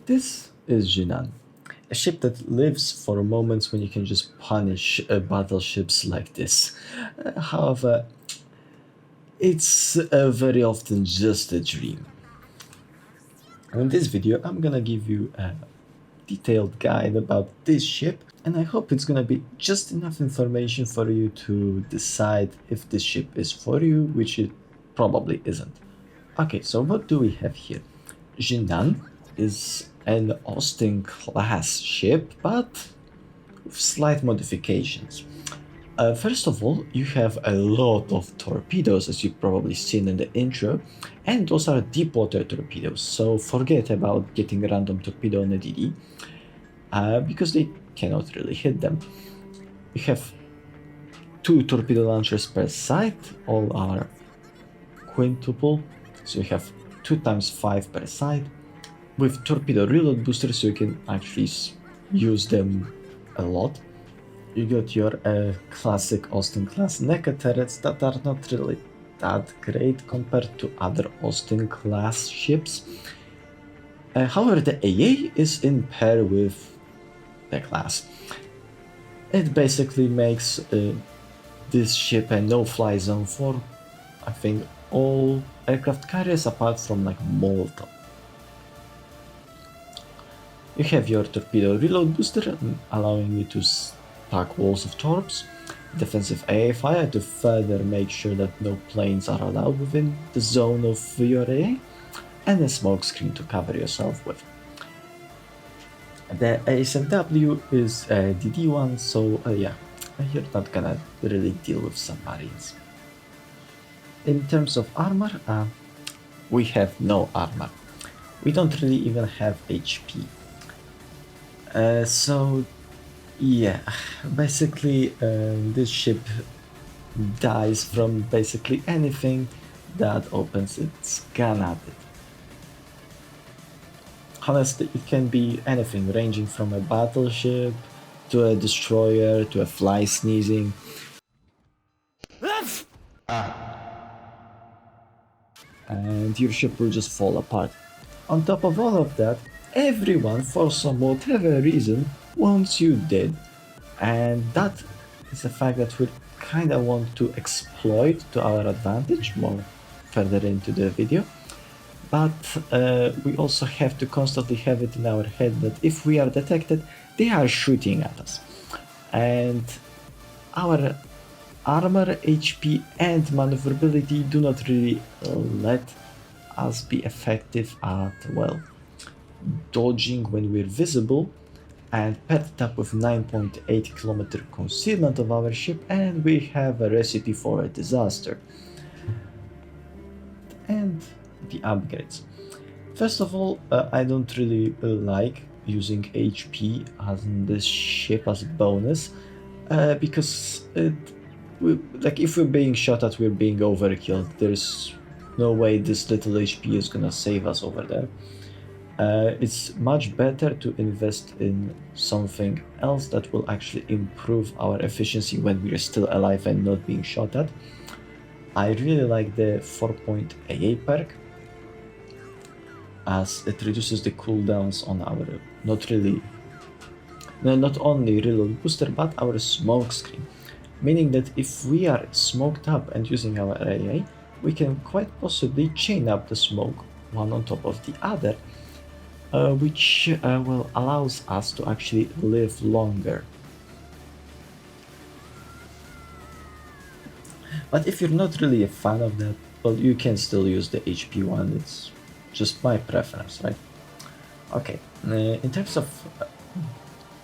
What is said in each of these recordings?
This is Jinan, a ship that lives for moments when you can just punish battleships like this. However, it's very often just a dream. In this video, I'm gonna give you a detailed guide about this ship, and I hope it's gonna be just enough information for you to decide if this ship is for you, which it probably isn't. Okay, so what do we have here? Jinan is an Austin class ship, but with slight modifications. First of all, you have a lot of torpedoes, as you've probably seen in the intro, and those are deep water torpedoes, so forget about getting a random torpedo on a DD, because they cannot really hit them. You have 2 torpedo launchers per side, all are quintuple, so you have 2 times 5 per side, with torpedo reload boosters, so you can actually use them a lot. You got your classic Austin class NECA turrets that are not really that great compared to other Austin class ships. However, the AA is in pair with the class. It basically makes this ship a no-fly zone for, I think, all aircraft carriers apart from like Malta. You have your torpedo reload booster, allowing you to stack walls of torps, defensive AA fire to further make sure that no planes are allowed within the zone of your AA, and a smoke screen to cover yourself with. The ASMW is a DD1, so yeah, you're not gonna really deal with submarines. In terms of armor, we have no armor. We don't really even have HP. So yeah, basically this ship dies from basically anything that opens its gun at it. Honestly, it can be anything, ranging from a battleship to a destroyer to a fly sneezing. And your ship will just fall apart. On top of all of that, everyone, for some whatever reason, wants you dead. And that is a fact that we kinda want to exploit to our advantage more further into the video. But we also have to constantly have it in our head that if we are detected, they are shooting at us. And our armor, HP, and maneuverability do not really let us be effective at, well, dodging when we're visible, and paired up with 9.8 kilometer concealment of our ship, and we have a recipe for a disaster. And the upgrades. First of all, I don't really like using HP on this ship as a bonus, because if we're being shot at, we're being overkilled. There's no way this little HP is gonna save us over there. It's much better to invest in something else that will actually improve our efficiency when we're still alive and not being shot at. I really like the 4-point AA perk, as it reduces the cooldowns on our not only reload booster but our smoke screen, meaning that if we are smoked up and using our AA, we can quite possibly chain up the smoke one on top of the other, which well, allows us to actually live longer. But if you're not really a fan of that, well, you can still use the HP one. It's just my preference, right? Okay, in terms of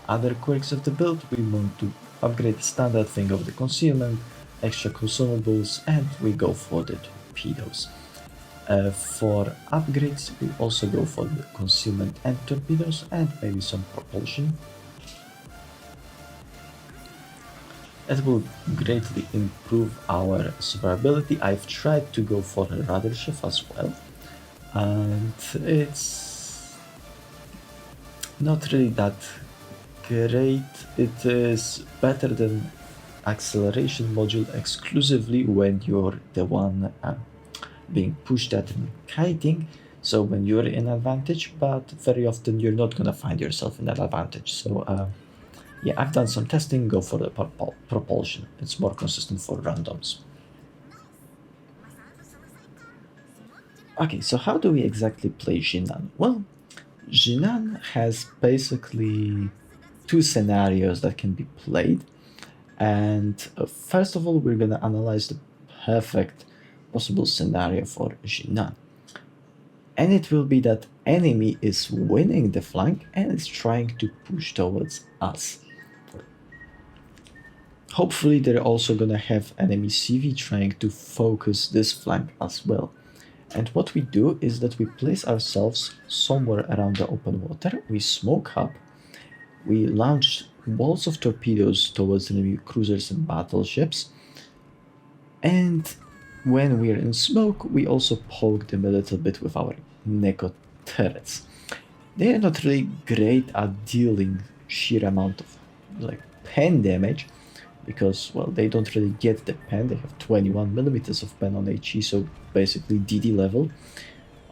other quirks of the build, we want to upgrade the standard thing of the concealment, extra consumables, and we go for the torpedoes. For upgrades, we also go for the concealment and torpedoes, and maybe some propulsion. It will greatly improve our survivability. I've tried to go for a rudder shift as well, and it's not really that great. It is better than acceleration module exclusively when you're the one being pushed at and kiting, So when you're in advantage, but very often you're not gonna find yourself in that advantage. So yeah, I've done some testing, go for the propulsion. It's more consistent for randoms. Okay, so how do we exactly play Jinan? Well, Jinan has basically two scenarios that can be played. And first of all, we're gonna analyze the perfect possible scenario for Jinan. And it will be that enemy is winning the flank and is trying to push towards us. Hopefully they're also gonna have enemy CV trying to focus this flank as well. And what we do is that we place ourselves somewhere around the open water, we smoke up, we launch balls of torpedoes towards enemy cruisers and battleships, and when we're in smoke, we also poke them a little bit with our Neko turrets. They are not really great at dealing sheer amount of like pen damage, because well, they don't really get the pen. They have 21 millimeters of pen on HE, so basically DD level,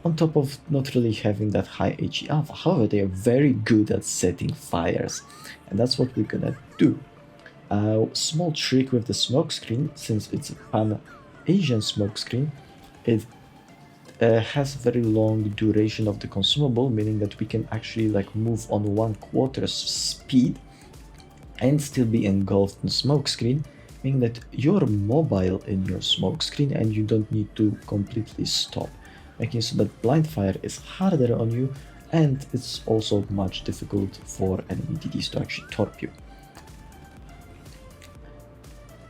on top of not really having that high HE alpha. However, they are very good at setting fires, and that's what we're gonna do. Small trick with the smoke screen, since it's a Pan-Asian smoke screen, it has very long duration of the consumable, meaning that we can actually like move on 1/4 speed and still be engulfed in smoke screen, meaning that you're mobile in your smoke screen and you don't need to completely stop, making so that blind fire is harder on you, and it's also much difficult for enemy DDs to actually torp you.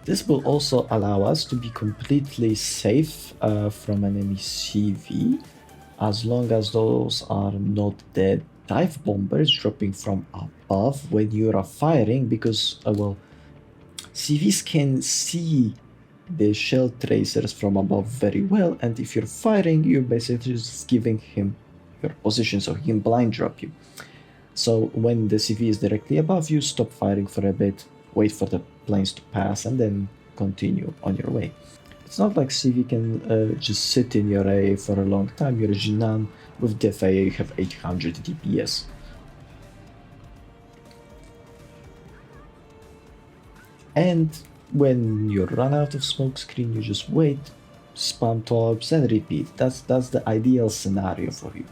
This will also allow us to be completely safe from enemy CV, as long as those are not the dive bombers dropping from above when you are firing, because well, CVs can see the shell tracers from above very well, and if you're firing, you're basically just giving him your position so he can blind drop you. So when the CV is directly above you, stop firing for a bit, wait for the planes to pass, and then continue on your way. It's not like CV can just sit in your A for a long time. You're Jinan, with the FAA you have 800 DPS. And when you run out of smoke screen, you just wait, spam torps, and repeat. That's the ideal scenario for you.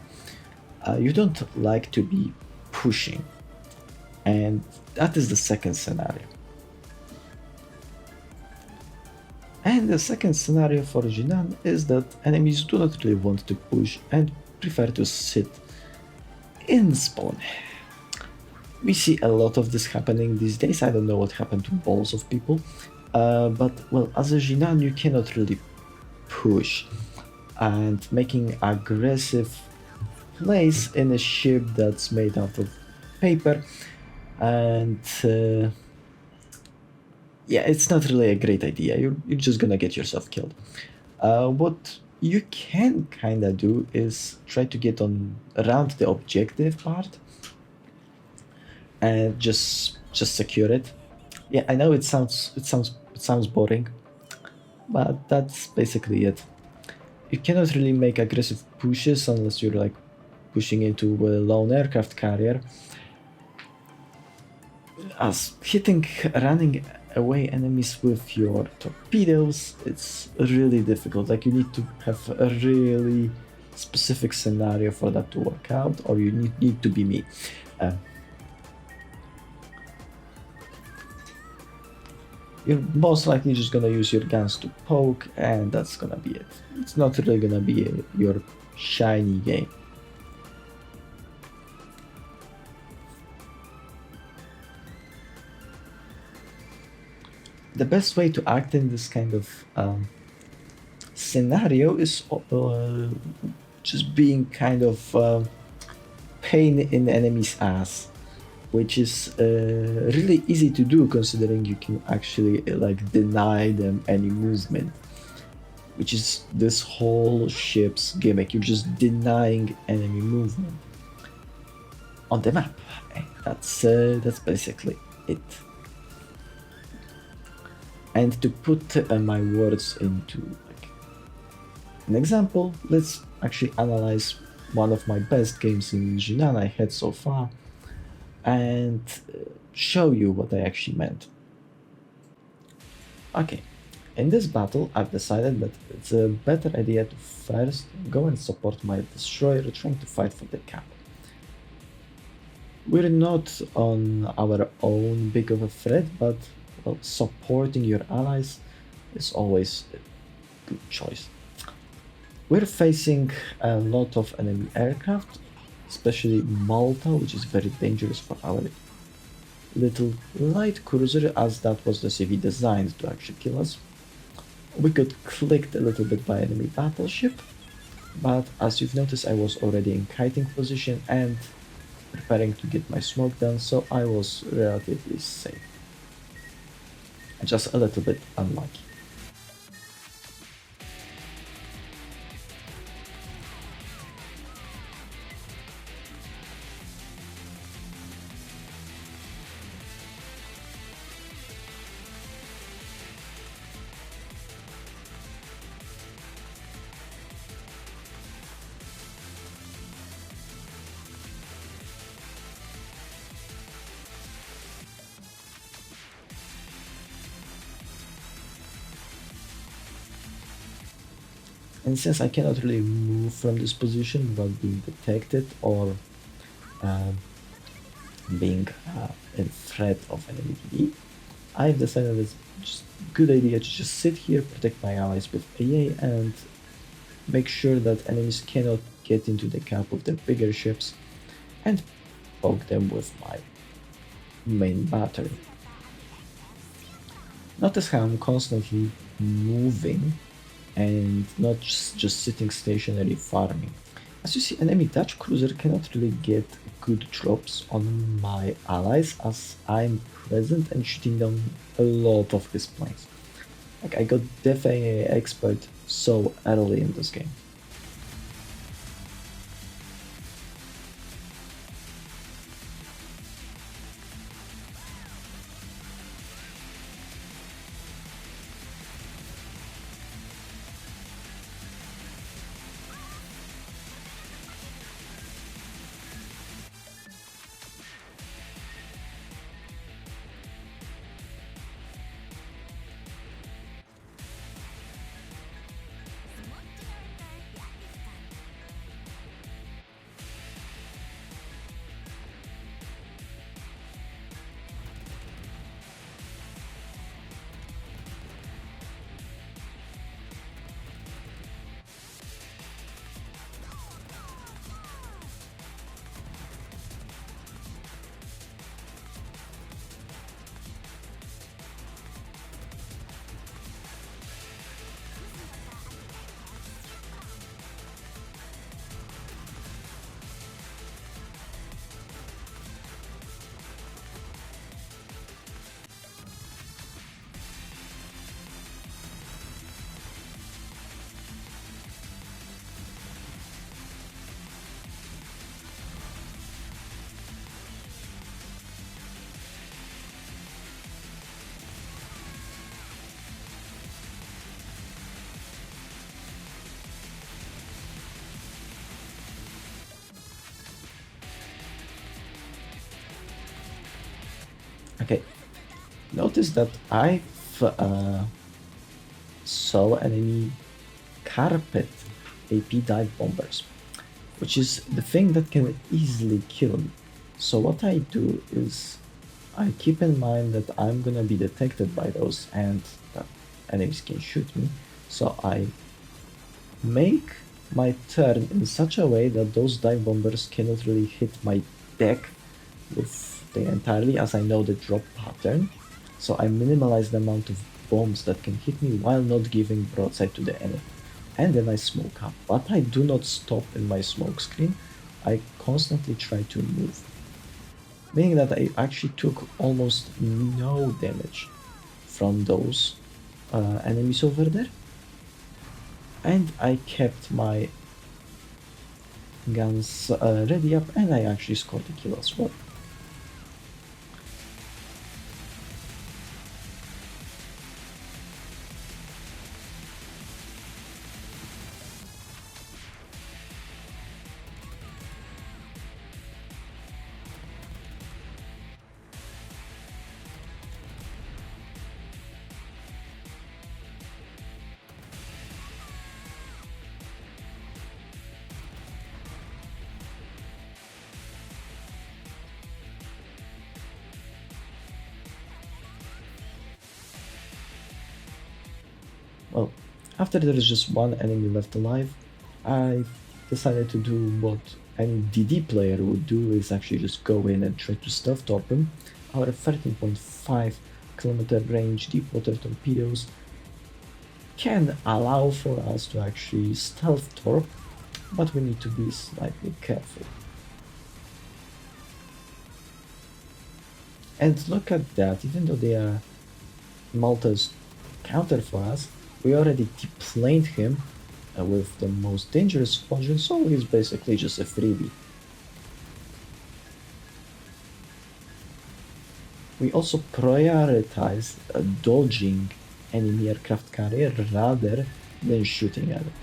You don't like to be pushing, and that is the second scenario. And the second scenario for Jinan is that enemies do not really want to push and prefer to sit in spawn. We see a lot of this happening these days. I don't know what happened to balls of people, but well, as a Jinan you cannot really push, and making aggressive plays in a ship that's made out of paper, and yeah, it's not really a great idea. You're just gonna get yourself killed. What you can kinda do is try to get on around the objective part and just secure it. Yeah, I know it sounds boring, but that's basically it. You cannot really make aggressive pushes unless you're like pushing into a lone aircraft carrier, as running away enemies with your torpedoes, it's really difficult. Like, you need to have a really specific scenario for that to work out, or you need to be me. You're most likely just gonna use your guns to poke, and that's gonna be it. It's not really gonna be your shiny game. The best way to act in this kind of scenario is just being kind of pain in the enemy's ass, which is really easy to do considering you can actually like deny them any movement, which is this whole ship's gimmick. You're just denying enemy movement on the map. That's basically it. And to put my words into like an example, let's actually analyze one of my best games in Jinan I had so far, and show you what I actually meant. Okay, in this battle I've decided that it's a better idea to first go and support my destroyer trying to fight for the cap. We're not on our own big of a threat, but well, supporting your allies is always a good choice. We're facing a lot of enemy aircraft, especially Malta, which is very dangerous for our little light cruiser, as that was the CV designed to actually kill us. We got clicked a little bit by enemy battleship, but as you've noticed I was already in kiting position and preparing to get my smoke done, so I was relatively safe. Just a little bit unlucky. And since I cannot really move from this position without being detected or being in threat of enemy DD, I've decided it's just a good idea to just sit here, protect my allies with AA, and make sure that enemies cannot get into the cap with their bigger ships, and poke them with my main battery. Notice how I'm constantly moving and not just sitting stationary farming. As you see, enemy Dutch cruiser cannot really get good drops on my allies as I'm present and shooting down a lot of his planes. Like, I got Def AA expert so early in this game. Okay, notice that I saw enemy carpet AP dive bombers, which is the thing that can easily kill me. So what I do is I keep in mind that I'm gonna be detected by those and that enemies can shoot me. So I make my turn in such a way that those dive bombers cannot really hit my deck with entirely, as I know the drop pattern, so I minimize the amount of bombs that can hit me while not giving broadside to the enemy. And then I smoke up, but I do not stop in my smoke screen, I constantly try to move. Meaning that I actually took almost no damage from those enemies over there. And I kept my guns ready up, and I actually scored a kill as well. Well, after there is just one enemy left alive, I decided to do what any DD player would do, is actually just go in and try to stealth torp him. Our 13.5 kilometer range deep water torpedoes can allow for us to actually stealth torp, but we need to be slightly careful. And look at that, even though they are Malta's counter for us, we already deplaned him with the most dangerous squadron, so he's basically just a freebie. We also prioritize dodging enemy aircraft carrier rather than shooting at it.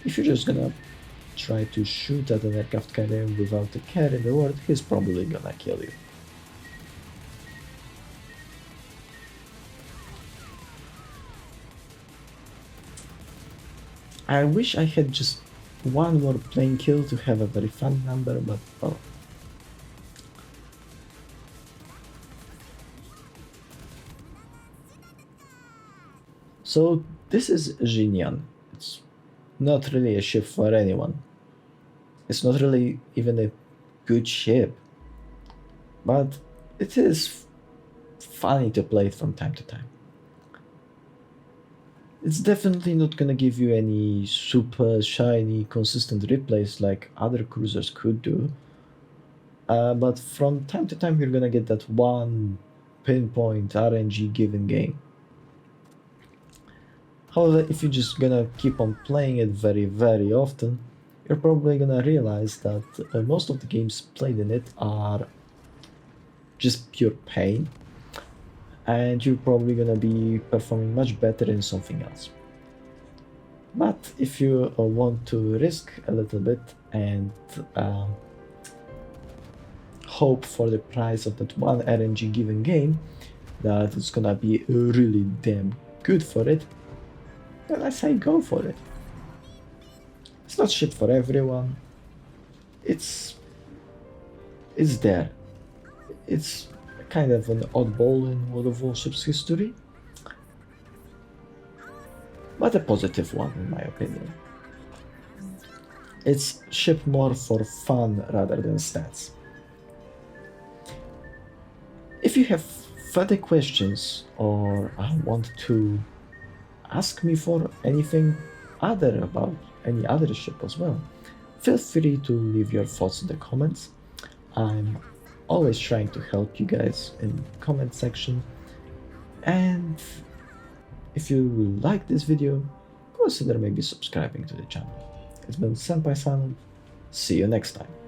If you're just gonna try to shoot at an aircraft carrier without a care in the world, he's probably gonna kill you. I wish I had just one more plane kill to have a very fun number, but well. So this is Jinan. It's not really a ship for anyone. It's not really even a good ship, but it is funny to play it from time to time. It's definitely not gonna give you any super shiny consistent replays like other cruisers could do, but from time to time you're gonna get that one pinpoint RNG given game. However, if you're just gonna keep on playing it very often, you're probably gonna realize that most of the games played in it are just pure pain, and you're probably gonna be performing much better in something else. But if you want to risk a little bit and hope for the price of that one RNG given game that it's gonna be really damn good for it, then I say go for it. It's not shit for everyone. It's there. It's kind of an oddball in World of Warships history, but a positive one in my opinion. It's ship more for fun rather than stats. If you have further questions or want to ask me for anything other about any other ship as well, feel free to leave your thoughts in the comments. I'm always trying to help you guys in the comment section, and if you like this video, consider maybe subscribing to the channel. It's been Senpai Silent. See you next time.